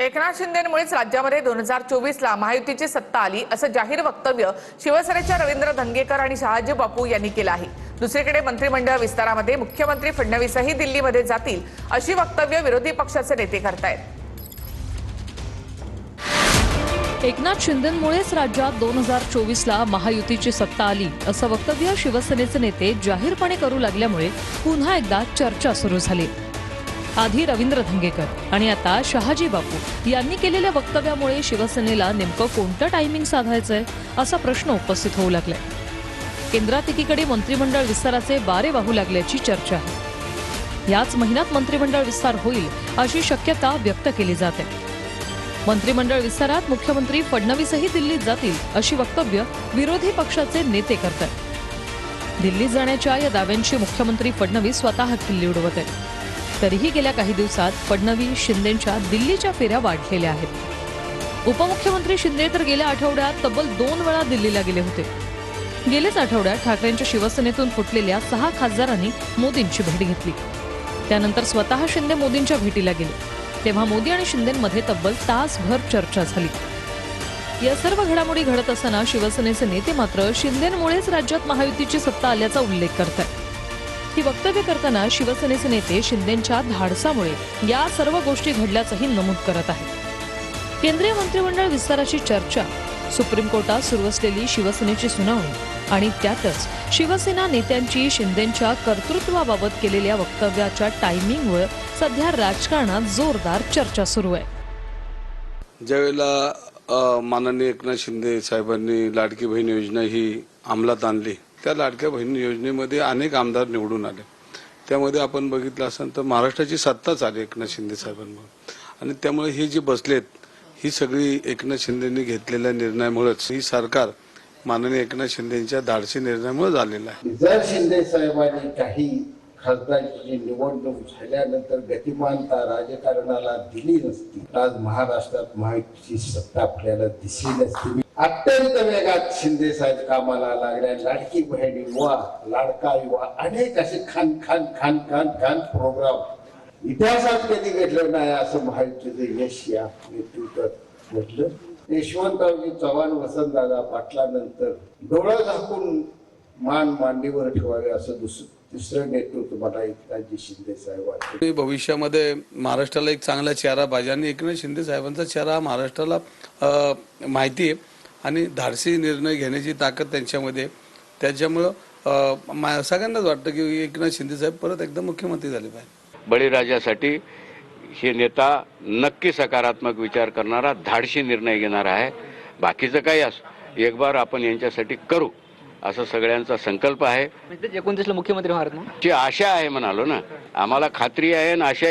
एकनाथ शिंदेमुळेच राज्यामध्ये 2024ला महायुतीची सत्ता आली असं जाहीर वक्तव्य शिवसेनेच्या रवींद्र धंगेकर आणि शहाजी बापू यांनी केलं आहे। दुसरीकडे मंत्रिमंडळ विस्तारामध्ये मुख्यमंत्री फडणवीसही दिल्लीमध्ये जातील अशी वक्तव्य विरोधी पक्षाचे नेते करतायत। एकनाथ शिंदेमुळेच राज्यात 2024ला महायुतीची सत्ता आली असं वक्तव्य शिवसेनेचे नेते जाहीरपणे करू लागल्यामुळे पुन्हा एकदा चर्चा सुरू झाली। आधी रवींद्र धंगेकर आणि आता शहाजी बापू यांनी केलेल्या वक्तव्यामुळे शिवसेनेला नेमकं कोणतं टायमिंग साधायचंय असा प्रश्न उपस्थित होऊ लागलाय। केंद्रात एकीकडे मंत्रिमंडळ विस्ताराचे वारे वाहू लागल्याची चर्चा आहे। याच महिन्यात मंत्रिमंडळ विस्तार होईल अशी शक्यता व्यक्त केली जाते। मंत्रिमंडळ विस्तारात मुख्यमंत्री फडणवीसही दिल्लीत जातील अशी वक्तव्य विरोधी पक्षाचे नेते करतात। दिल्लीत जाण्याच्या या दाव्यांची मुख्यमंत्री फडणवीस स्वतः खिल्ली उडवत आहेत। तरीही गेल्या काही दिवसात फडणवीस शिंदेंच्या दिल्लीच्या फेऱ्या वाढलेल्या आहेत। उपमुख्यमंत्री शिंदे तर गेल्या आठवड्यात तब्बल 2 वेळा दिल्लीला गेले होते। गेल्याच आठवड्यात ठाकरेंच्या शिवसेनेतून फुटलेल्या 6 खासदारांनी मोदींची भेट घेतली। त्यानंतर स्वतः शिंदे मोदींच्या भेटीला गेले। तेव्हा मोदी आणि शिंदेंमध्ये तब्बल तासभर चर्चा झाली। या सर्व घडामोडी घडत असताना शिवसेनेचे नेते मात्र शिंदेंमुळेच राज्यात महायुतीची सत्ता आल्याचा उल्लेख करतात। ही वक्तव्य करताना शिवसेनेचे नेते शिंदेंच्या धाडसामुळे या सर्व गोष्टी घडल्याचंही नमूद करत आहेत। केंद्रीय मंत्रिमंडळ विस्ताराची चर्चा, सुप्रीम कोर्टात सुरू असलेली शिवसेनेची सुनावणी आणि त्यातच शिवसेना नेत्यांची शिंदेंच्या कर्तृत्वाबाबत केलेल्या वक्तव्याच्या टायमिंगवर सध्या राजकारणात जोरदार चर्चा सुरू आहे। ज्यावेळेला माननीय एकनाथ शिंदे साहेबांनी लाडकी बहीण योजना ही अंमलात आणली, त्या लाडक्या बहीण योजनेमध्ये अनेक आमदार निवडून आले। त्यामध्ये आपण बघितलं असेल तर महाराष्ट्राची सत्ताच आली एकनाथ शिंदे साहेबांमुळे, आणि त्यामुळे हे जे बसलेत ही सगळी एकनाथ शिंदेंनी घेतलेल्या निर्णयामुळेच ही सरकार माननीय एकनाथ शिंदेंच्या धाडसी निर्णयामुळे झालेलं आहे। जर शिंदे साहेबांनी काही खासदारांची निवडणूक झाल्यानंतर गतिमानता राजकारणाला दिली नसती, आज महाराष्ट्रात महायुतीची सत्ता आपल्याला दिसली नसती। अत्यंत वेगात शिंदे साहेब कामाला लागल्या। लाडकी बहीण युवा, लाडका युवा, अनेक असे खान खान खान खान खान प्रोग्राम इतिहासात कधी घडलं नाही असं महायुतीचं यश या नेतृत्वात घडलं। यशवंतरावजी चव्हाण, वसंतदादा पाटलानंतर डोळं झाकून मान मांडीवर ठेवावे असं तिसरं नेतृत्व मला एकनाथजी शिंदे साहेब आहे। भविष्यामध्ये महाराष्ट्राला एक चांगला चेहरा पाहिजे, आणि एकनाथ शिंदे साहेबांचा चेहरा महाराष्ट्राला माहिती आहे, आणि धाडसी निर्णय घेण्याची ताकद त्यांच्यामध्ये। त्याच्यामुळं सगळ्यांनाच वाटतं की एकनाथ शिंदे साहेब परत एकदा मुख्यमंत्री झाले पाहिजे। बळीराजासाठी हे नेता नक्की सकारात्मक विचार करणारा, धाडसी निर्णय घेणारा आहे। बाकीचं काही असो, एक बार आपण यांच्यासाठी करू असं सगळ्यांचा संकल्प आहे। 29ला मुख्यमंत्री होणार ना, ची आशा आहे म्हणालो ना, आम्हाला खात्री आहे आणि आशा